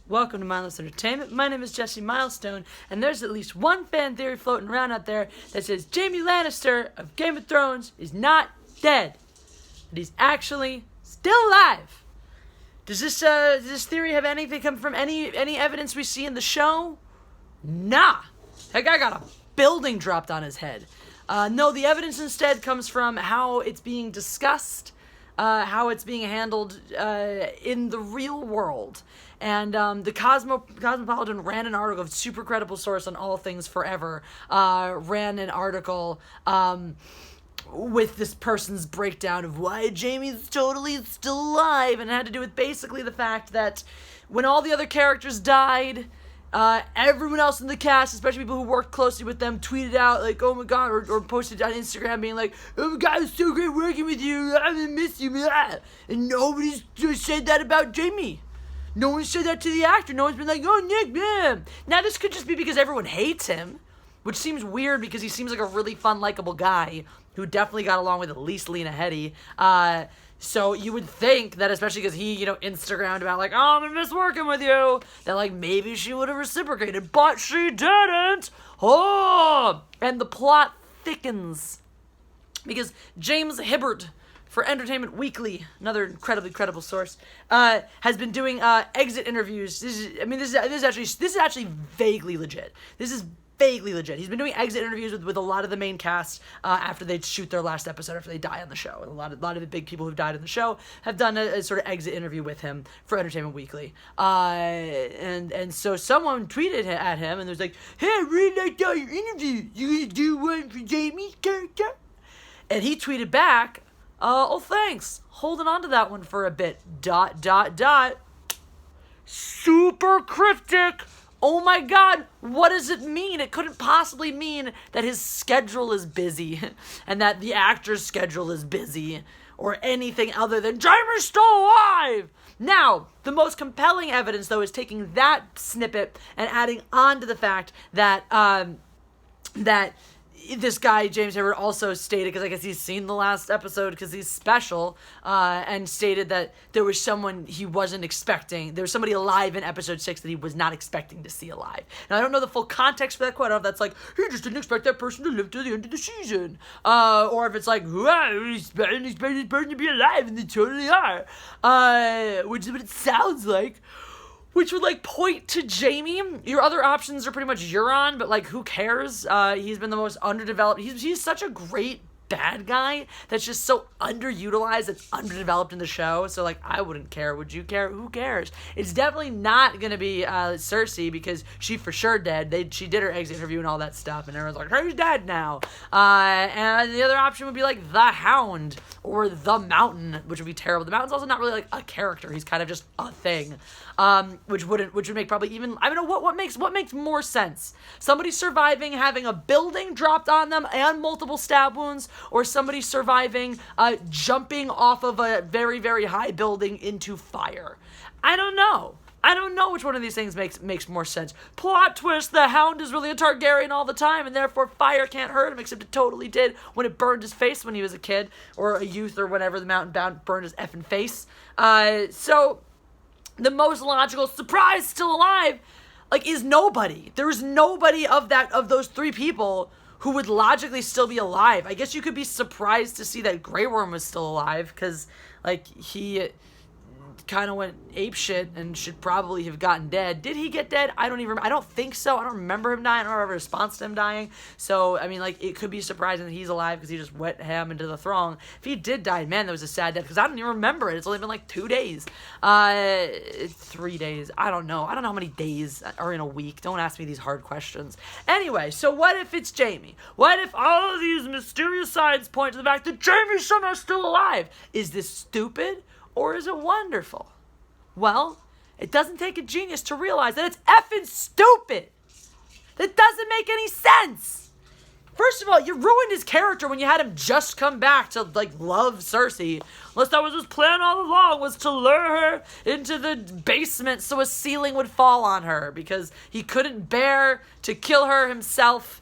Welcome to Mindless Entertainment. My name is Jesse Milestone, and there's at least one fan theory floating around out there that says Jaime Lannister of Game of Thrones is not dead. That he's actually still alive. Does this theory have anything come from any evidence we see in the show? Nah. That guy got a building dropped on his head. No, the evidence instead comes from how it's being discussed, how it's being handled in the real world. And the Cosmopolitan ran an article, a super credible source on all things forever, ran an article with this person's breakdown of why Jaime's totally still alive, and it had to do with basically the fact that when all the other characters died, everyone else in the cast, especially people who worked closely with them, tweeted out like, oh my god, or posted on Instagram being like, oh my god, it's so great working with you, I'm gonna miss you, blah. And nobody's said that about Jaime. No one said that to the actor. No one's been like, oh, Nick, man. Now, this could just be because everyone hates him, which seems weird because he seems like a really fun, likable guy who definitely got along with at least Lena Headey. So you would think that, especially because he, Instagrammed about like, oh, I'm gonna miss working with you, that like maybe she would have reciprocated, but she didn't. Oh, and the plot thickens because James Hibbert for Entertainment Weekly, another incredibly credible source, has been doing exit interviews. This is actually vaguely legit. This is vaguely legit. He's been doing exit interviews with a lot of the main cast after they shoot their last episode, after they die on the show. And a lot of the big people who've died on the show have done a sort of exit interview with him for Entertainment Weekly. And so someone tweeted at him and was like, hey, I really liked all your interviews. You gonna do one for Jaime's character? And he tweeted back, oh, thanks. Holding on to that one for a bit. ... Super cryptic. Oh my god, what does it mean? It couldn't possibly mean that his schedule is busy and that the actor's schedule is busy or anything other than Jaime's still alive. Now, the most compelling evidence, though, is taking that snippet and adding on to the fact that this guy, James Hibbert, also stated, because I guess he's seen the last episode because he's special, and stated that there was someone he wasn't expecting. There was somebody alive in episode 6 that he was not expecting to see alive. Now, I don't know the full context for that quote. I don't know if that's like, he just didn't expect that person to live to the end of the season. Or if it's like, wow, he didn't expect this person to be alive, and they totally are. Which is what it sounds like. Which would, point to Jaime. Your other options are pretty much Euron, but, who cares? He's been the most underdeveloped. He's such a great bad guy that's just so underutilized, that's underdeveloped in the show. So, I wouldn't care. Would you care? Who cares? It's definitely not going to be Cersei because she for sure dead. She did her exit interview and all that stuff, and everyone's like, she's dead now. And the other option would be, the Hound or the Mountain, which would be terrible. The Mountain's also not really, a character. He's kind of just a thing. Which would make probably even, I don't know, what makes more sense? Somebody surviving, having a building dropped on them and multiple stab wounds, or somebody surviving, jumping off of a very, very high building into fire. I don't know which one of these things makes more sense. Plot twist, the Hound is really a Targaryen all the time, and therefore fire can't hurt him, except it totally did when it burned his face when he was a kid, or a youth, or whatever, the Mountain Bound burned his effing face. So the most logical surprise still alive, is nobody. There is nobody of those three people who would logically still be alive. I guess you could be surprised to see that Grey Worm was still alive, because, he kind of went apeshit and should probably have gotten dead. Did he get dead? I don't think so. I don't remember him dying. I don't remember a response to him dying. So, it could be surprising that he's alive because he just went ham into the throng. If he did die, man, that was a sad death because I don't even remember it. It's only been 2 days. 3 days. I don't know. I don't know how many days are in a week. Don't ask me these hard questions. Anyway, so what if it's Jaime? What if all of these mysterious signs point to the fact that Jaime's somehow still alive? Is this stupid? Or is it wonderful? Well, it doesn't take a genius to realize that it's effing stupid. That doesn't make any sense. First of all, you ruined his character when you had him just come back to, love Cersei. Unless that was his plan all along, was to lure her into the basement so a ceiling would fall on her. Because he couldn't bear to kill her himself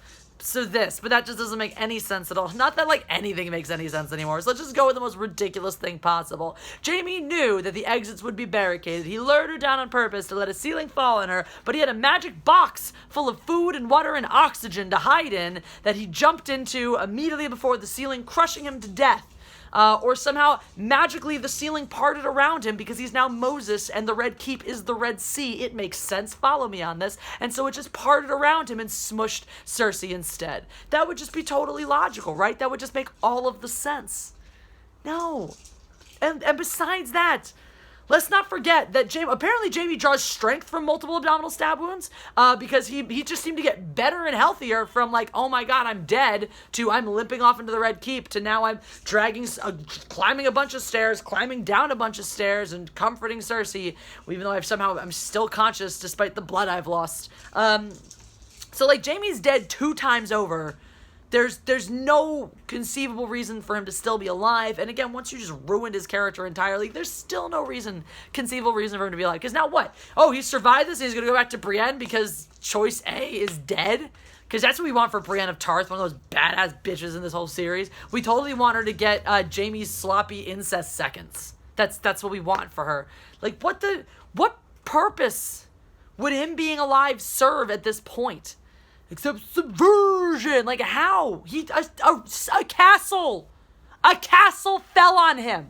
but that just doesn't make any sense at all. Not that, like, anything makes any sense anymore. So let's just go with the most ridiculous thing possible. Jaime knew that the exits would be barricaded. He lured her down on purpose to let a ceiling fall on her, but he had a magic box full of food and water and oxygen to hide in that he jumped into immediately before the ceiling, crushing him to death. Or somehow magically the ceiling parted around him because he's now Moses and the Red Keep is the Red Sea. It makes sense. Follow me on this. And so it just parted around him and smushed Cersei instead. That would just be totally logical, right? That would just make all of the sense. No. And besides that, let's not forget that apparently Jaime draws strength from multiple abdominal stab wounds, because he just seemed to get better and healthier from, like, oh my god, I'm dead, to I'm limping off into the Red Keep, to now I'm climbing a bunch of stairs, climbing down a bunch of stairs, and comforting Cersei, even though I'm still conscious despite the blood I've lost. So, like, Jaime's dead 2 times over. There's no conceivable reason for him to still be alive. And again, once you just ruined his character entirely, there's still no conceivable reason for him to be alive. Because now what? Oh, he survived this and he's going to go back to Brienne because Choice A is dead? Because that's what we want for Brienne of Tarth, one of those badass bitches in this whole series. We totally want her to get Jaime's sloppy incest seconds. That's what we want for her. Like, what purpose would him being alive serve at this point? Except subversion. Like, how? A castle fell on him.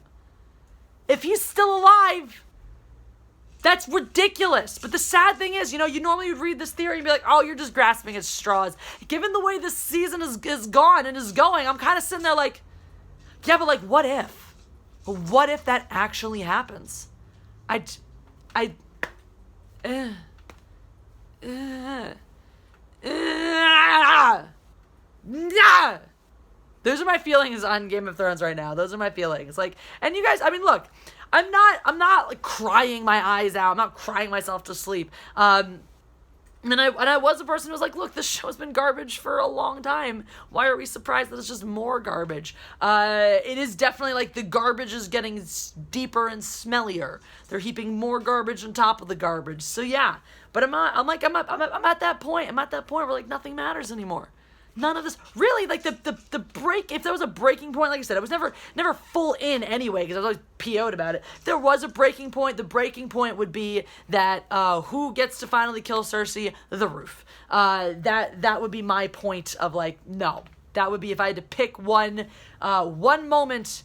If he's still alive, that's ridiculous. But the sad thing is, you normally would read this theory and be like, oh, you're just grasping at straws. Given the way this season is gone and is going, I'm kind of sitting there like, yeah, but like, what if? What if that actually happens? Those are my feelings on Game of Thrones right now. Those are my feelings. Like, and you guys, I mean, look, I'm not like crying my eyes out. I'm not crying myself to sleep. And I was a person who was like, look, this show's been garbage for a long time. Why are we surprised that it's just more garbage? It is definitely like the garbage is getting deeper and smellier. They're heaping more garbage on top of the garbage. So yeah, but I'm at that point. I'm at that point where like nothing matters anymore. None of this really, like the break. If there was a breaking point, like I said, it was never full in anyway because I was always PO'd about it. If there was a breaking point, the breaking point would be that who gets to finally kill Cersei? The Roof. That would be my point of like, no, that would be if I had to pick one moment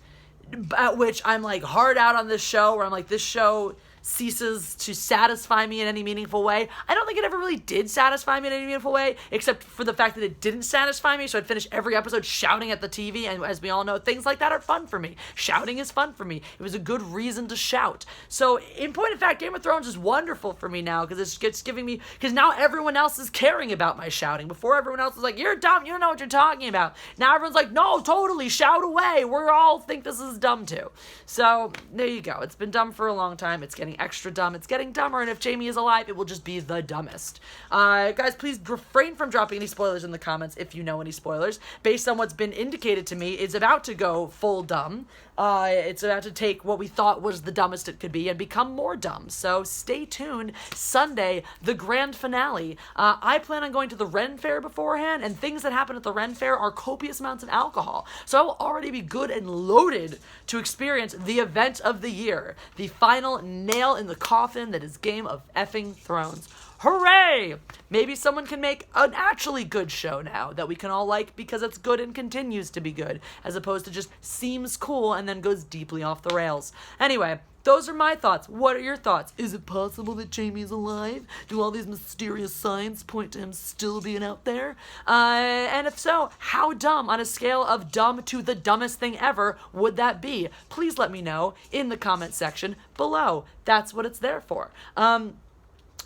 at which I'm like hard out on this show, where I'm like, this show ceases to satisfy me in any meaningful way. I don't think it ever really did satisfy me in any meaningful way, except for the fact that it didn't satisfy me, so I'd finish every episode shouting at the TV, and as we all know, things like that are fun for me. Shouting is fun for me. It was a good reason to shout. So, in point of fact, Game of Thrones is wonderful for me now, because it's giving me, because now everyone else is caring about my shouting. Before, everyone else was like, you're dumb, you don't know what you're talking about. Now everyone's like, no, totally, shout away. We all think this is dumb too. So, there you go. It's been dumb for a long time. It's getting extra dumb. It's getting dumber, and if Jaime is alive, it will just be the dumbest. Guys, please refrain from dropping any spoilers in the comments if you know any spoilers. Based on what's been indicated to me, it's about to go full dumb. It's about to take what we thought was the dumbest it could be and become more dumb. So stay tuned. Sunday, the grand finale. I plan on going to the Ren Fair beforehand, and things that happen at the Ren Fair are copious amounts of alcohol. So I will already be good and loaded to experience the event of the year. The final nail in the coffin that is Game of effing Thrones. Hooray! Maybe someone can make an actually good show now that we can all like because it's good and continues to be good, as opposed to just seems cool and then goes deeply off the rails. Anyway, those are my thoughts. What are your thoughts? Is it possible that Jaime's alive? Do all these mysterious signs point to him still being out there? And if so, how dumb on a scale of dumb to the dumbest thing ever would that be? Please let me know in the comment section below. That's what it's there for.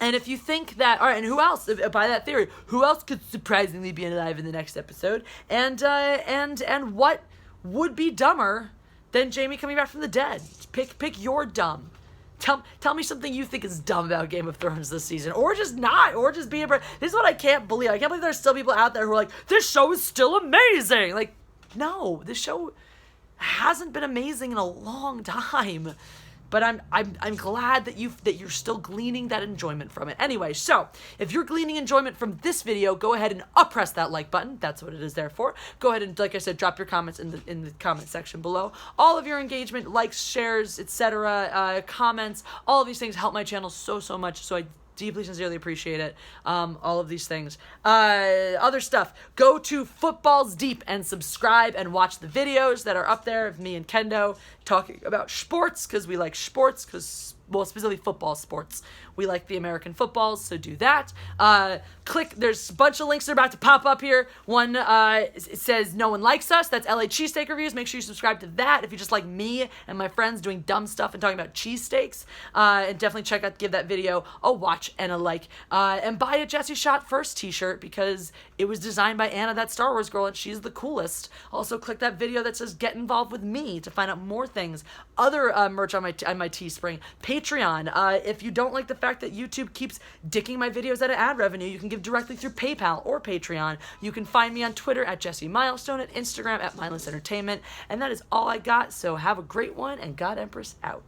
And if you think that, all right, and who else, by that theory, who else could surprisingly be alive in the next episode? And what would be dumber than Jaime coming back from the dead? Pick your dumb. Tell me something you think is dumb about Game of Thrones this season, or just not, or just be. This is what I can't believe. I can't believe there's still people out there who are like, this show is still amazing. Like, no, this show hasn't been amazing in a long time. but I'm glad that you're still gleaning that enjoyment from it. Anyway, so if you're gleaning enjoyment from this video, go ahead and press that like button. That's what it is there for. Go ahead and, like I said, drop your comments in the comment section below. All of your engagement, likes, shares, etc., comments, all of these things help my channel so much. So I deeply, sincerely appreciate it. All of these things. Other stuff. Go to Footballs Deep and subscribe and watch the videos that are up there of me and Kendo talking about sports, because we like sports, well, specifically football sports. We like the American footballs, so do that. There's a bunch of links that are about to pop up here. One, it says No One Likes Us. That's LA cheesesteak reviews. Make sure you subscribe to that if you just like me and my friends doing dumb stuff and talking about cheesesteaks. And definitely give that video a watch and a like. And buy a Jesse Shot First t-shirt, because it was designed by Anna, that Star Wars girl, and she's the coolest. Also, click that video that says Get Involved with Me to find out more things. Other merch on my Teespring. Patreon. If you don't like the fact that YouTube keeps dicking my videos out of ad revenue, you can give directly through PayPal or Patreon. You can find me on Twitter at Jesse Milestone, and Instagram at Mindless Entertainment. And that is all I got, so have a great one, and God Empress out.